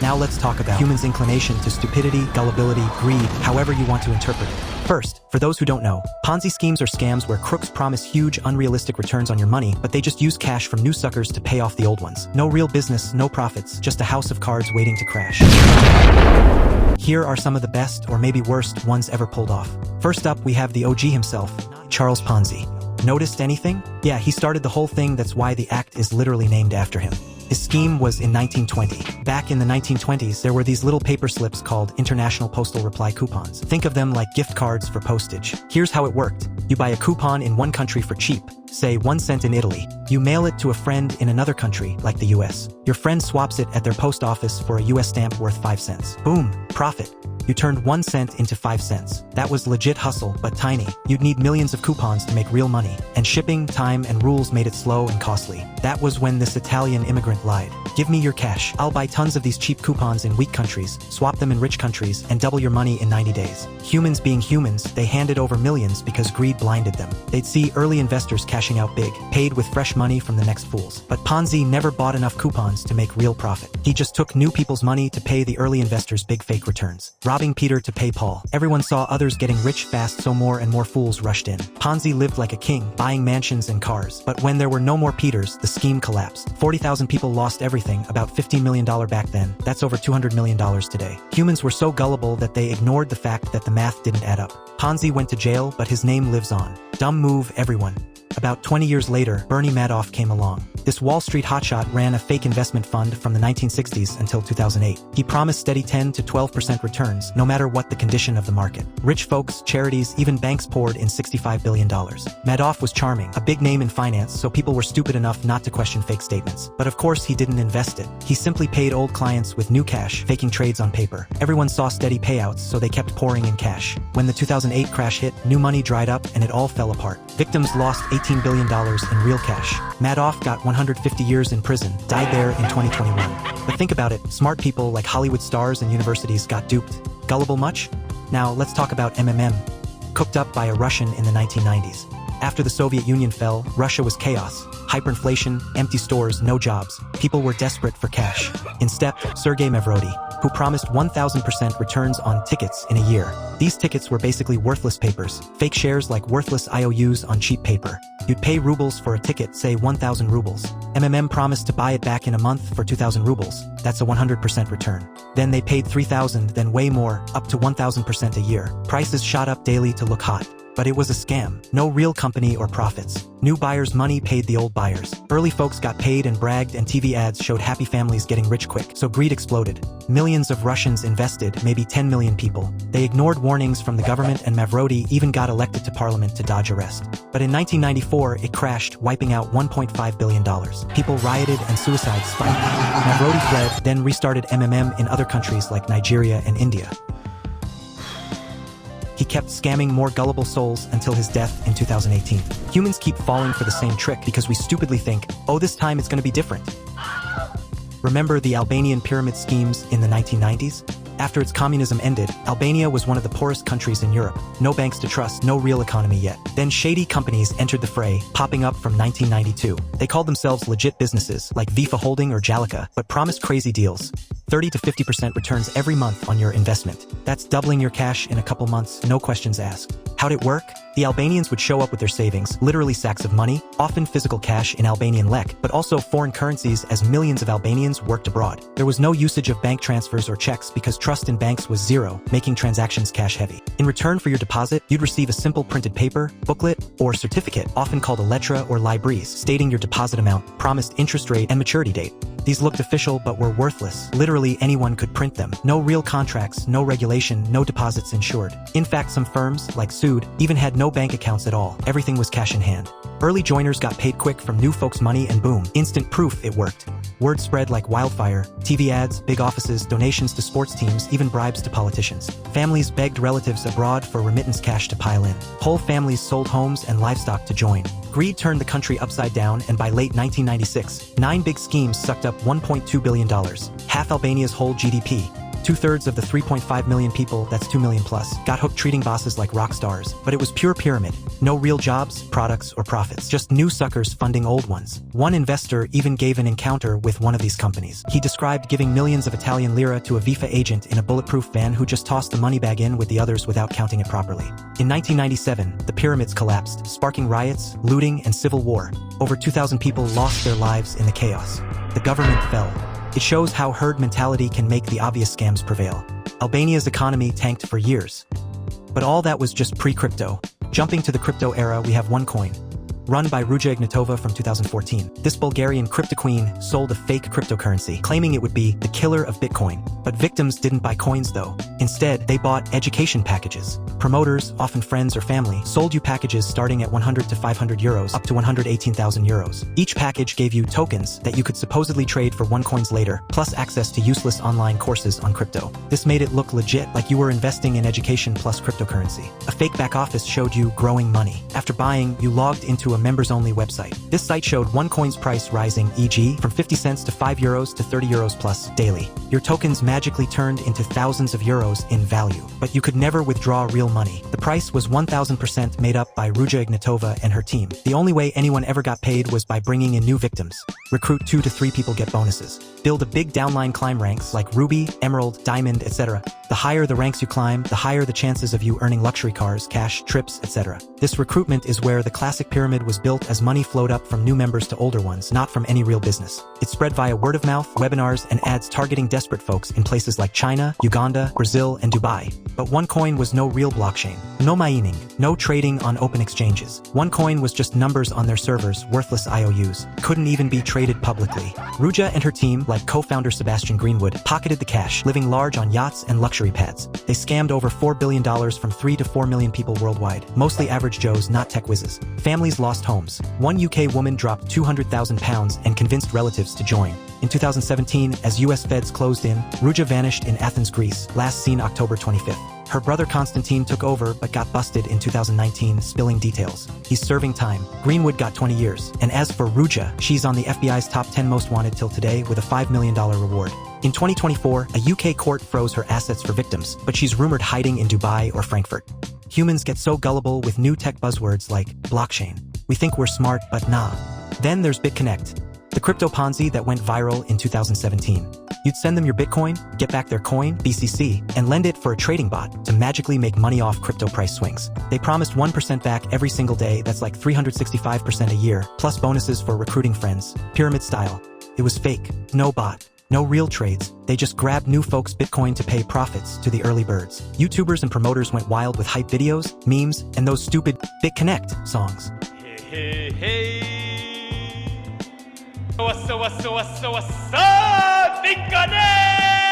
Now let's talk about humans' inclination to stupidity, gullibility, greed, however you want to interpret it. First, for those who don't know, Ponzi schemes are scams where crooks promise huge, unrealistic returns on your money, but they just use cash from new suckers to pay off the old ones. No real business, no profits, just a house of cards waiting to crash. Here are some of the best, or maybe worst, ones ever pulled off. First up, we have the OG himself, Charles Ponzi. Noticed anything? Yeah, he started the whole thing, that's why the act is literally named after him. His scheme was in 1920. Back in the 1920s, there were these little paper slips called International Postal Reply Coupons. Think of them like gift cards for postage. Here's how it worked. You buy a coupon in one country for cheap, say 1 cent in Italy. You mail it to a friend in another country, like the US. Your friend swaps it at their post office for a US stamp worth 5 cents. Boom, profit. You turned 1 cent into 5 cents. That was legit hustle, but tiny. You'd need millions of coupons to make real money. And shipping, time, and rules made it slow and costly. That was when this Italian immigrant lied. Give me your cash. I'll buy tons of these cheap coupons in weak countries, swap them in rich countries, and double your money in 90 days. Humans being humans, they handed over millions because greed blinded them. They'd see early investors cashing out big, paid with fresh money from the next fools. But Ponzi never bought enough coupons to make real profit. He just took new people's money to pay the early investors big fake returns. Robbing Peter to pay Paul. Everyone saw others getting rich fast, so more and more fools rushed in. Ponzi lived like a king, buying mansions and cars. But when there were no more Peters, the scheme collapsed. 40,000 people lost everything, about $15 million back then. That's over $200 million today. Humans were so gullible that they ignored the fact that the math didn't add up. Ponzi went to jail, but his name lives on. Dumb move, everyone. About 20 years later, Bernie Madoff came along. This Wall Street hotshot ran a fake investment fund from the 1960s until 2008. He promised steady 10 to 12% returns, no matter what the condition of the market. Rich folks, charities, even banks poured in $65 billion. Madoff was charming, a big name in finance, so people were stupid enough not to question fake statements. But of course, he didn't invest it. He simply paid old clients with new cash, faking trades on paper. Everyone saw steady payouts, so they kept pouring in cash. When the 2008 crash hit, new money dried up and it all fell apart. Victims lost $18 billion in real cash. Madoff got 150 years in prison, died there in 2021. But think about it, smart people like Hollywood stars and universities got duped. Gullible much? Now let's talk about MMM. Cooked up by a Russian in the 1990s. After the Soviet Union fell, Russia was chaos. Hyperinflation, empty stores, no jobs. People were desperate for cash. In stepped Sergei Mavrodi, who promised 1,000% returns on tickets in a year. These tickets were basically worthless papers, fake shares like worthless IOUs on cheap paper. You'd pay rubles for a ticket, say 1,000 rubles. MMM promised to buy it back in a month for 2,000 rubles. That's a 100% return. Then they paid 3,000, then way more, up to 1,000% a year. Prices shot up daily to look hot. But it was a scam. No real company or profits. New buyers' money paid the old buyers. Early folks got paid and bragged, and TV ads showed happy families getting rich quick. So greed exploded. Millions of Russians invested, maybe 10 million people. They ignored warnings from the government, and Mavrodi even got elected to parliament to dodge arrest. But in 1994, it crashed, wiping out $1.5 billion. People rioted and suicide spiked. Mavrodi fled, then restarted MMM in other countries like Nigeria and India. He kept scamming more gullible souls until his death in 2018. Humans keep falling for the same trick because we stupidly think, oh, this time it's going to be different. Remember the Albanian pyramid schemes in the 1990s? After its communism ended, Albania was one of the poorest countries in Europe. No banks to trust, no real economy yet. Then shady companies entered the fray, popping up from 1992. They called themselves legit businesses, like Vifa Holding or Jalika, but promised crazy deals. 30 to 50% returns every month on your investment. That's doubling your cash in a couple months, no questions asked. How'd it work? The Albanians would show up with their savings, literally sacks of money, often physical cash in Albanian lek, but also foreign currencies as millions of Albanians worked abroad. There was no usage of bank transfers or checks because trust in banks was zero, making transactions cash heavy. In return for your deposit, you'd receive a simple printed paper, booklet, or certificate, often called a letra or libris, stating your deposit amount, promised interest rate, and maturity date. These looked official but were worthless. Literally anyone could print them. No real contracts, no regulation, no deposits insured. In fact, some firms, like Sood, even had no bank accounts at all. Everything was cash in hand. Early joiners got paid quick from new folks' money and boom, instant proof it worked. Word spread like wildfire. TV ads, big offices, donations to sports teams, even bribes to politicians. Families begged relatives abroad for remittance cash to pile in. Whole families sold homes and livestock to join. Greed turned the country upside down, and by late 1996, 9 big schemes sucked up $1.2 billion, half Albania's whole GDP. 2/3 of the 3.5 million people, that's 2 million plus, got hooked treating bosses like rock stars. But it was pure pyramid. No real jobs, products, or profits. Just new suckers funding old ones. One investor even gave an encounter with one of these companies. He described giving millions of Italian lira to a FIFA agent in a bulletproof van who just tossed the money bag in with the others without counting it properly. In 1997, the pyramids collapsed, sparking riots, looting, and civil war. Over 2,000 people lost their lives in the chaos. The government fell. It shows how herd mentality can make the obvious scams prevail. Albania's economy tanked for years. But all that was just pre-crypto. Jumping to the crypto era, we have OneCoin, run by Ruja Ignatova from 2014. This Bulgarian crypto queen sold a fake cryptocurrency, claiming it would be the killer of Bitcoin. But victims didn't buy coins though. Instead, they bought education packages. Promoters, often friends or family, sold you packages starting at 100 to 500 euros up to 118,000 euros. Each package gave you tokens that you could supposedly trade for OneCoins later, plus access to useless online courses on crypto. This made it look legit, like you were investing in education plus cryptocurrency. A fake back office showed you growing money. After buying, you logged into a members-only website. This site showed OneCoin's price rising, e.g. from 50 cents to 5 euros to 30 euros plus daily. Your tokens magically turned into thousands of euros in value, but you could never withdraw real money. The price was 1,000% made up by Ruja Ignatova and her team. The only way anyone ever got paid was by bringing in new victims. Recruit 2 to 3 people, get bonuses. Build a big downline, climb ranks like Ruby, Emerald, Diamond, etc. The higher the ranks you climb, the higher the chances of you earning luxury cars, cash, trips, etc. This recruitment is where the classic pyramid was built, as money flowed up from new members to older ones, not from any real business. It spread via word of mouth, webinars, and ads targeting desperate folks in places like China, Uganda, Brazil, and Dubai. But OneCoin was no real blockchain. No mining, no trading on open exchanges. OneCoin was just numbers on their servers, worthless IOUs. Couldn't even be traded publicly. Ruja and her team, like co-founder Sebastian Greenwood, pocketed the cash, living large on yachts and luxury pads. They scammed over $4 billion from 3 to 4 million people worldwide, mostly average Joes, not tech whizzes. Families lost homes. One UK woman dropped £200,000 and convinced relatives to join. In 2017, as US feds closed in, Ruja vanished in Athens, Greece, last seen October 25th. Her brother Constantine took over but got busted in 2019, spilling details. He's serving time. Greenwood got 20 years. And as for Ruja, she's on the FBI's top 10 most wanted till today with a $5 million reward. In 2024, a UK court froze her assets for victims, but she's rumored hiding in Dubai or Frankfurt. Humans get so gullible with new tech buzzwords like blockchain. We think we're smart, but nah. Then there's BitConnect, the crypto Ponzi that went viral in 2017. You'd send them your Bitcoin, get back their coin, BCC, and lend it for a trading bot to magically make money off crypto price swings. They promised 1% back every single day, that's like 365% a year, plus bonuses for recruiting friends. Pyramid style. It was fake. No bot. No real trades. They just grabbed new folks' Bitcoin to pay profits to the early birds. YouTubers and promoters went wild with hype videos, memes, and those stupid BitConnect songs. Hey, hey, hey. What's up, BitConnect!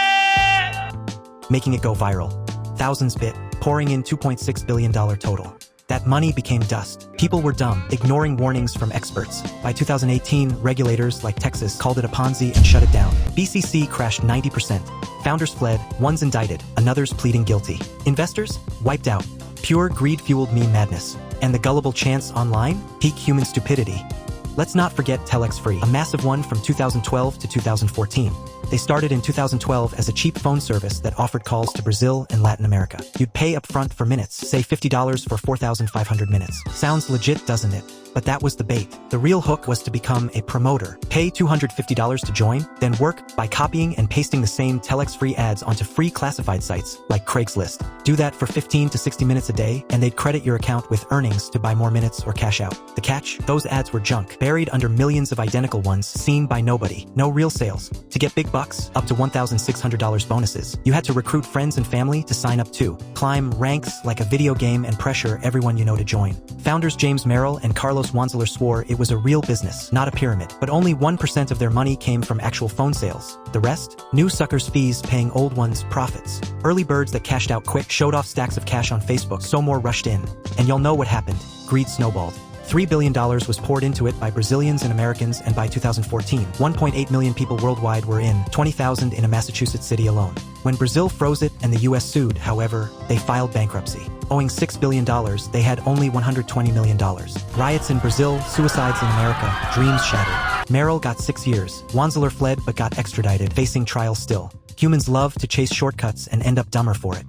Making it go viral. Thousands bit, pouring in $2.6 billion total. That money became dust. People were dumb, ignoring warnings from experts. By 2018, regulators like Texas called it a Ponzi and shut it down. BCC crashed 90%. Founders fled, one's indicted, another's pleading guilty. Investors? Wiped out. Pure greed-fueled meme madness. And the gullible chants online? Peak human stupidity. Let's not forget Telex Free, a massive one from 2012 to 2014. They started in 2012 as a cheap phone service that offered calls to Brazil and Latin America. You'd pay upfront for minutes, say $50 for 4,500 minutes. Sounds legit, doesn't it? But that was the bait. The real hook was to become a promoter. Pay $250 to join, then work by copying and pasting the same Telex-free ads onto free classified sites like Craigslist. Do that for 15 to 60 minutes a day, and they'd credit your account with earnings to buy more minutes or cash out. The catch? Those ads were junk, buried under millions of identical ones seen by nobody. No real sales. To get big bucks, up to $1,600 bonuses, you had to recruit friends and family to sign up too. Climb ranks like a video game and pressure everyone you know to join. Founders James Merrill and Carlos Wanzeler swore it was a real business, not a pyramid. But only 1% of their money came from actual phone sales. The rest? New suckers' fees paying old ones' profits. Early birds that cashed out quick showed off stacks of cash on Facebook, so more rushed in. And you'll know what happened. Greed snowballed. $3 billion was poured into it by Brazilians and Americans, and by 2014, 1.8 million people worldwide were in, 20,000 in a Massachusetts city alone. When Brazil froze it and the US sued, however, they filed bankruptcy. Owing $6 billion, they had only $120 million. Riots in Brazil, suicides in America, dreams shattered. Merrill got 6 years. Wanzeler fled but got extradited, facing trial still. Humans love to chase shortcuts and end up dumber for it.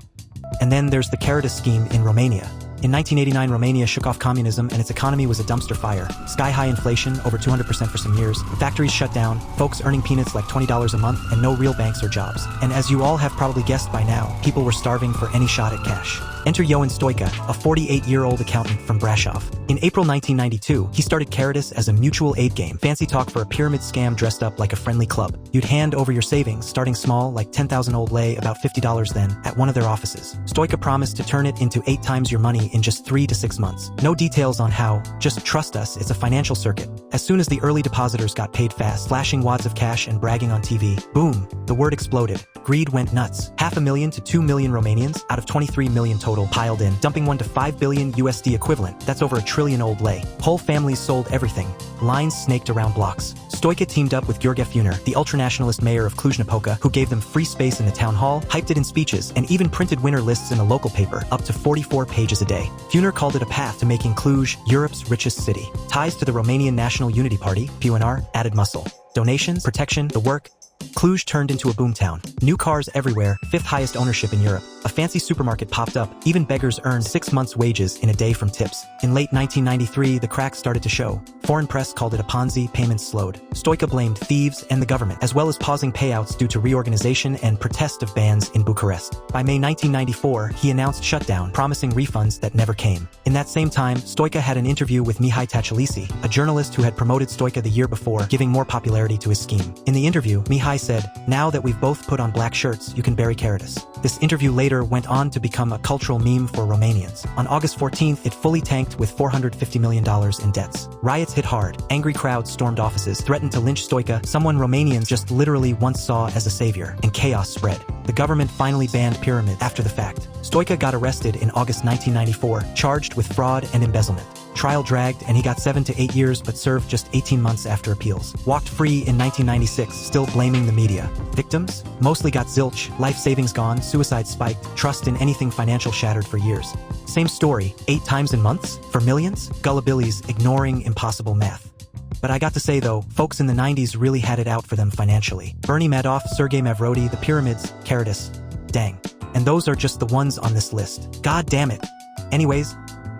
And then there's the Caritas scheme in Romania. In 1989, Romania shook off communism and its economy was a dumpster fire. Sky-high inflation, over 200% for some years, factories shut down, folks earning peanuts like $20 a month, and no real banks or jobs. And as you all have probably guessed by now, people were starving for any shot at cash. Enter Johan Stoica, a 48-year-old accountant from Brasov. In April 1992, he started Caritas as a mutual aid game, fancy talk for a pyramid scam dressed up like a friendly club. You'd hand over your savings, starting small, like 10,000 old lei, about $50 then, at one of their offices. Stoica promised to turn it into 8 times your money in just 3 to 6 months. No details on how, just trust us, it's a financial circuit. As soon as the early depositors got paid fast, flashing wads of cash and bragging on TV, boom, the word exploded. Greed went nuts. 500,000 to 2 million Romanians, out of 23 million total, piled in, dumping 1 to 5 billion USD equivalent. That's over $1 trillion old lei. Whole families sold everything. Lines snaked around blocks. Stoica teamed up with George Funer, the ultranationalist mayor of Cluj-Napoca, who gave them free space in the town hall, hyped it in speeches, and even printed winner lists in a local paper, up to 44 pages a day. Funer called it a path to making Cluj Europe's richest city. Ties to the Romanian National Unity Party, PUNR, added muscle. Donations, protection, the work. Cluj turned into a boomtown. New cars everywhere, 5th highest ownership in Europe. A fancy supermarket popped up. Even beggars earned 6 months' wages in a day from tips. In late 1993, the cracks started to show. Foreign press called it a Ponzi, payments slowed. Stoica blamed thieves and the government, as well as pausing payouts due to reorganization and protest of bans in Bucharest. By May 1994, he announced shutdown, promising refunds that never came. In that same time, Stoica had an interview with Mihai Tachalisi, a journalist who had promoted Stoica the year before, giving more popularity to his scheme. In the interview, Mihai said, "Now that we've both put on black shirts, you can bury Caritas." This interview later went on to become a cultural meme for Romanians. On August 14th, it fully tanked with $450 million in debts. Riots hit hard. Angry crowds stormed offices, threatened to lynch Stoica, someone Romanians just literally once saw as a savior, and chaos spread. The government finally banned pyramids after the fact. Stoica got arrested in August 1994, charged with fraud and embezzlement. Trial dragged, and he got 7 to 8 years but served just 18 months after appeals. Walked free in 1996, still blaming the media. Victims? Mostly got zilch, life savings gone, suicide spiked, trust in anything financial shattered for years. Same story, 8 times in months? For millions? Gullibillies ignoring impossible math. But I got to say though, folks in the 90s really had it out for them financially. Bernie Madoff, Sergei Mavrodi, the pyramids, Caritas. Dang. And those are just the ones on this list. God damn it. Anyways,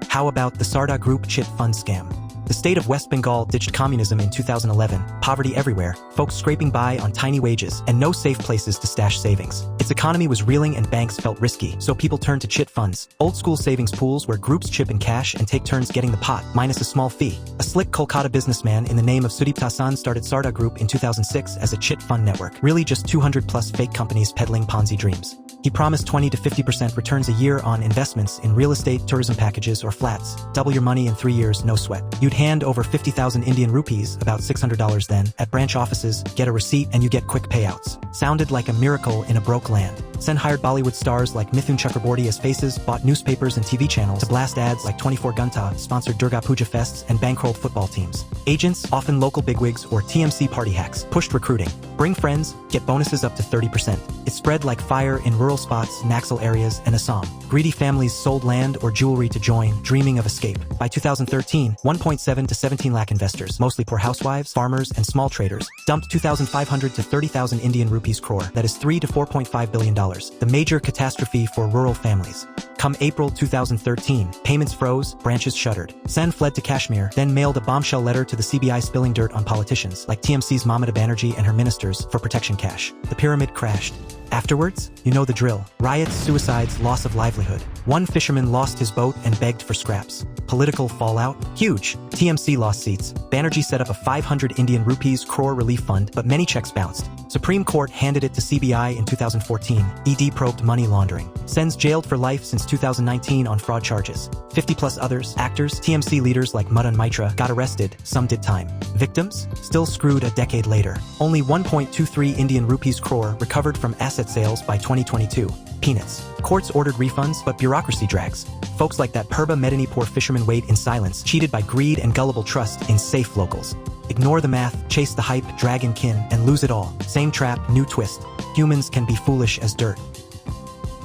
how about the Sarda Group chit fund scam? The state of West Bengal ditched communism in 2011, poverty everywhere, folks scraping by on tiny wages, and no safe places to stash savings. Its economy was reeling and banks felt risky, so people turned to chit funds, old-school savings pools where groups chip in cash and take turns getting the pot, minus a small fee. A slick Kolkata businessman in the name of Sudipta Sen started Sarda Group in 2006 as a chit fund network, really just 200-plus fake companies peddling Ponzi dreams. He promised 20 to 50% returns a year on investments in real estate, tourism packages, or flats. Double your money in 3 years, no sweat. You'd hand over 50,000 Indian rupees, about $600 then, at branch offices, get a receipt, and you get quick payouts. Sounded like a miracle in a broke land. Sen hired Bollywood stars like Mithun Chakraborty as faces, bought newspapers and TV channels to blast ads like 24 Gunta, sponsored Durga Puja fests, and bankrolled football teams. Agents, often local bigwigs or TMC party hacks, pushed recruiting. Bring friends, get bonuses up to 30%. It spread like fire in rural spots, Naxal areas, and Assam. Greedy families sold land or jewelry to join, dreaming of escape. By 2013, 1.7 to 17 lakh investors, mostly poor housewives, farmers, and small traders, dumped 2,500 to 30,000 Indian rupees crore, that is $3 to $4.5 billion, the major catastrophe for rural families. Come April 2013, payments froze, branches shuttered. Sen fled to Kashmir, then mailed a bombshell letter to the CBI spilling dirt on politicians, like TMC's Mamata Banerjee and her ministers, for protection cash. The pyramid crashed. Afterwards, you know the drill. Riots, suicides, loss of livelihood. One fisherman lost his boat and begged for scraps. Political fallout? Huge. TMC lost seats. Banerjee set up a 500 Indian rupees crore relief fund, but many checks bounced. Supreme Court handed it to CBI in 2014. ED probed money laundering. Sen's jailed for life since 2019 on fraud charges. 50-plus others, actors, TMC leaders like Madan Mitra, got arrested, some did time. Victims? Still screwed a decade later. Only 1.23 Indian rupees crore recovered from asset sales by 2022. Peanuts. Courts ordered refunds, but bureaucracy drags. Folks like that Purba Medinipur fisherman wait in silence, cheated by greed and gullible trust in safe locals. Ignore the math, chase the hype, drag in kin, and lose it all. Same trap, new twist. Humans can be foolish as dirt.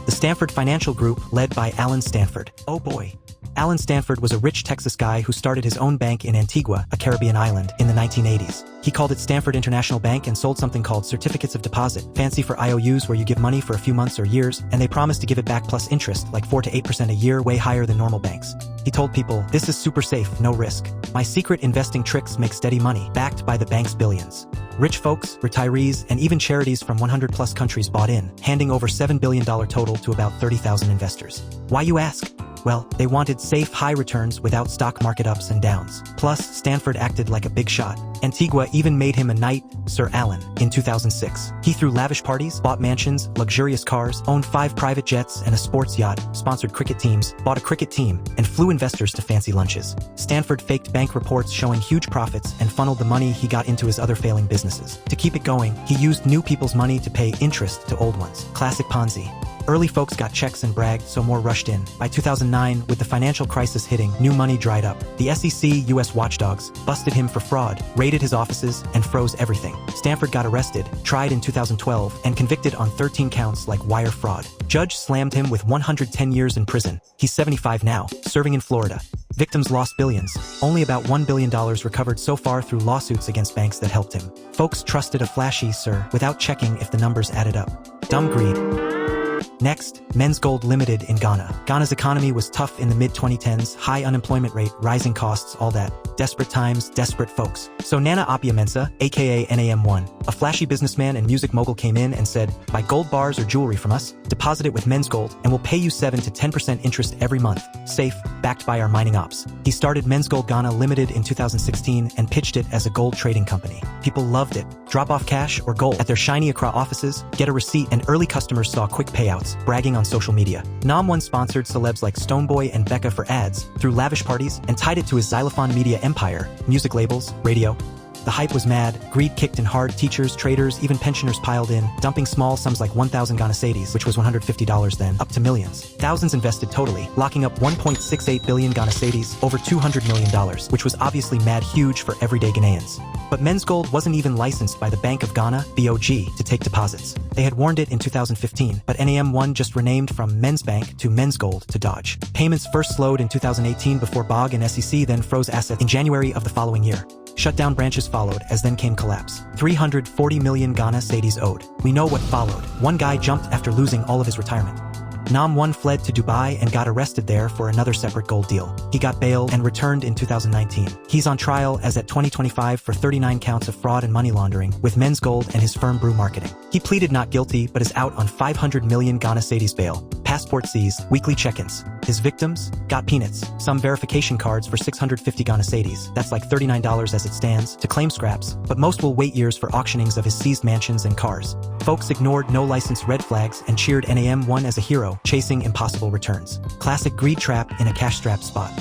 The Stanford Financial Group, led by Alan Stanford. Oh boy. Alan Stanford was a rich Texas guy who started his own bank in Antigua, a Caribbean island, in the 1980s. He called it Stanford International Bank and sold something called certificates of deposit, fancy for IOUs where you give money for a few months or years, and they promise to give it back plus interest, like 4 to 8% a year, way higher than normal banks. He told people, "This is super safe, no risk. My secret investing tricks make steady money, backed by the bank's billions." Rich folks, retirees, and even charities from 100-plus countries bought in, handing over $7 billion total to about 30,000 investors. Why, you ask? Well, they wanted safe, high returns without stock market ups and downs. Plus, Stanford acted like a big shot. Antigua even made him a knight, Sir Alan, in 2006. He threw lavish parties, bought mansions, luxurious cars, owned 5 private jets and a sports yacht, sponsored cricket teams, bought a cricket team, and flew investors to fancy lunches. Stanford faked bank reports showing huge profits and funneled the money he got into his other failing businesses. To keep it going, he used new people's money to pay interest to old ones. Classic Ponzi. Early folks got checks and bragged, so more rushed in. By 2009, with the financial crisis hitting, new money dried up. The SEC, U.S. watchdogs, busted him for fraud, raided his offices, and froze everything. Stanford got arrested, tried in 2012, and convicted on 13 counts like wire fraud. Judge slammed him with 110 years in prison. He's 75 now, serving in Florida. Victims lost billions. Only about $1 billion recovered so far through lawsuits against banks that helped him. Folks trusted a flashy sir without checking if the numbers added up. Dumb greed. Next, Men's Gold Limited in Ghana. Ghana's economy was tough in the mid-2010s, high unemployment rate, rising costs, all that. Desperate times, desperate folks. So Nana Appiah Mensah, aka NAM1, a flashy businessman and music mogul, came in and said, "Buy gold bars or jewelry from us, deposit it with Men's Gold, and we'll pay you 7 to 10% interest every month. Safe, backed by our mining ops." He started Men's Gold Ghana Limited in 2016 and pitched it as a gold trading company. People loved it. Drop off cash or gold at their shiny Accra offices, get a receipt, and early customers saw quick payouts, bragging on social media. NAM1 sponsored celebs like Stonebwoy and Becca for ads, threw lavish parties, and tied it to his Xylophone Media empire, music labels, radio. The hype was mad, greed kicked in hard, teachers, traders, even pensioners piled in, dumping small sums like 1,000 Ghana cedis, which was $150 then, up to millions. Thousands invested totally, locking up 1.68 billion Ghana cedis, over $200 million, which was obviously mad huge for everyday Ghanaians. But Men's Gold wasn't even licensed by the Bank of Ghana, BOG, to take deposits. They had warned it in 2015, but NAM1 just renamed from Men's Bank to Men's Gold to dodge. Payments first slowed in 2018 before BOG and SEC then froze assets in January of the following year. Shutdown branches followed, as then came collapse. 340 million Ghana cedis owed. We know what followed. One guy jumped after losing all of his retirement. NAM1 fled to Dubai and got arrested there for another separate gold deal. He got bailed and returned in 2019. He's on trial as at 2025 for 39 counts of fraud and money laundering with Men's Gold and his firm Brew Marketing. He pleaded not guilty but is out on 500 million Ghana cedis bail. Passport seized, weekly check-ins. His victims got peanuts, some verification cards for 650 Ghana cedis, that's like $39 as it stands, to claim scraps, but most will wait years for auctionings of his seized mansions and cars. Folks ignored no-license red flags and cheered NAM1 as a hero, chasing impossible returns. Classic greed trap in a cash-strapped spot.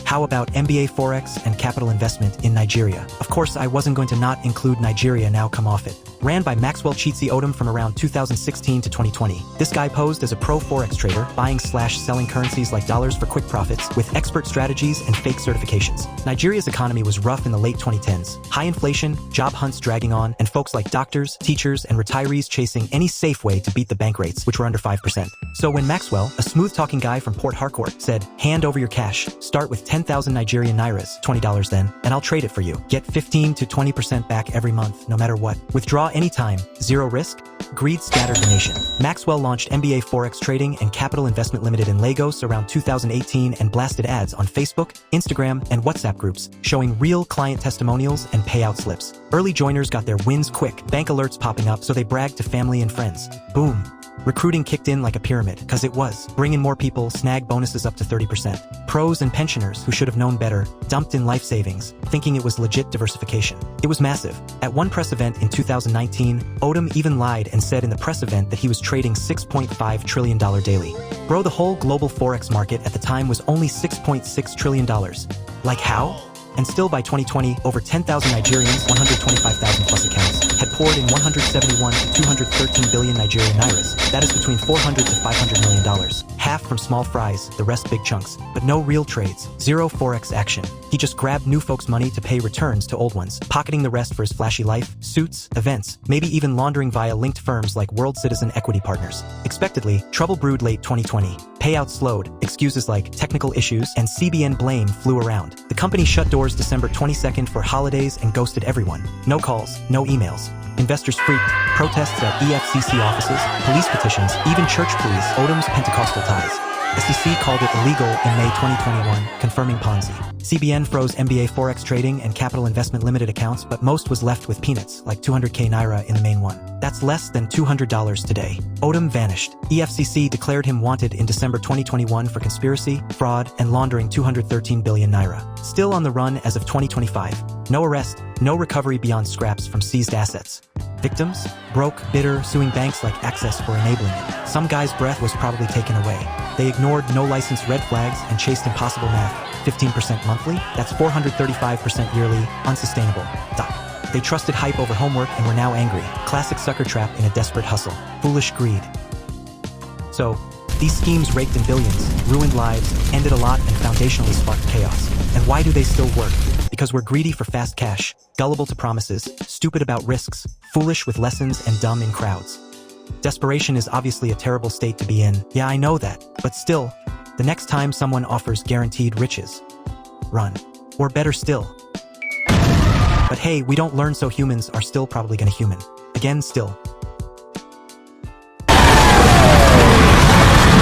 How about MBA Forex and capital investment in Nigeria? Of course, I wasn't going to not include Nigeria, now come off it. Ran by Maxwell Chitsi Odom from around 2016 to 2020. This guy posed as a pro Forex trader, buying/selling currencies like dollars for quick profits, with expert strategies and fake certifications. Nigeria's economy was rough in the late 2010s. High inflation, job hunts dragging on, and folks like doctors, teachers, and retirees chasing any safe way to beat the bank rates, which were under 5%. So when Maxwell, a smooth-talking guy from Port Harcourt, said, "Hand over your cash, start with 10,000 Nigerian Nairas, $20 then, and I'll trade it for you. Get 15 to 20% back every month, no matter what. Withdraw anytime, zero risk." Greed scattered the nation. Maxwell launched MBA Forex Trading and Capital Investment Limited in Lagos around 2018 and blasted ads on Facebook, Instagram, and WhatsApp groups, showing real client testimonials and payout slips. Early joiners got their wins quick, bank alerts popping up so they bragged to family and friends. Boom. Recruiting kicked in like a pyramid, cause it was. Bring in more people, snag bonuses up to 30%. Pros and pensioners who should have known better dumped in life savings, thinking it was legit diversification. It was massive. At one press event in 2019, Odom even lied and said in the press event that he was trading $6.5 trillion daily. Bro, the whole global Forex market at the time was only $6.6 trillion. Like how? And still by 2020, over 10,000 Nigerians, 125,000 plus accounts. had poured in 171 to 213 billion Nigerian nairas. That is between $400 to $500 million. Half from small fries, the rest big chunks. But no real trades, zero forex action. He just grabbed new folks' money to pay returns to old ones, pocketing the rest for his flashy life, suits, events, maybe even laundering via linked firms like World Citizen Equity Partners. Expectedly, trouble brewed late 2020. Payouts slowed, excuses like technical issues and CBN blame flew around. The company shut doors December 22nd for holidays and ghosted everyone. No calls, no emails. Investors freaked, protests at EFCC offices, police petitions, even church pleas, Odom's Pentecostal ties. SEC called it illegal in May 2021, confirming Ponzi. CBN froze MBA Forex trading and capital investment limited accounts, but most was left with peanuts, like 200k naira in the main one. That's less than $200 today. Odom vanished. EFCC declared him wanted in December 2021 for conspiracy, fraud, and laundering 213 billion naira. Still on the run as of 2025. No arrest, no recovery beyond scraps from seized assets. Victims? Broke, bitter, suing banks like Access for enabling it. Some guy's breath was probably taken away. They ignored no-license red flags and chased impossible math. 15% monthly? That's 435% yearly, unsustainable. They trusted hype over homework and were now angry. Classic sucker trap in a desperate hustle. Foolish greed. So, these schemes raked in billions, ruined lives, ended a lot, and foundationally sparked chaos. And why do they still work? Because we're greedy for fast cash, gullible to promises, stupid about risks, foolish with lessons, and dumb in crowds. Desperation is obviously a terrible state to be in. Yeah, I know that. But still, the next time someone offers guaranteed riches, run. Or better still. But hey, we don't learn, so humans are still probably gonna human. Again, still.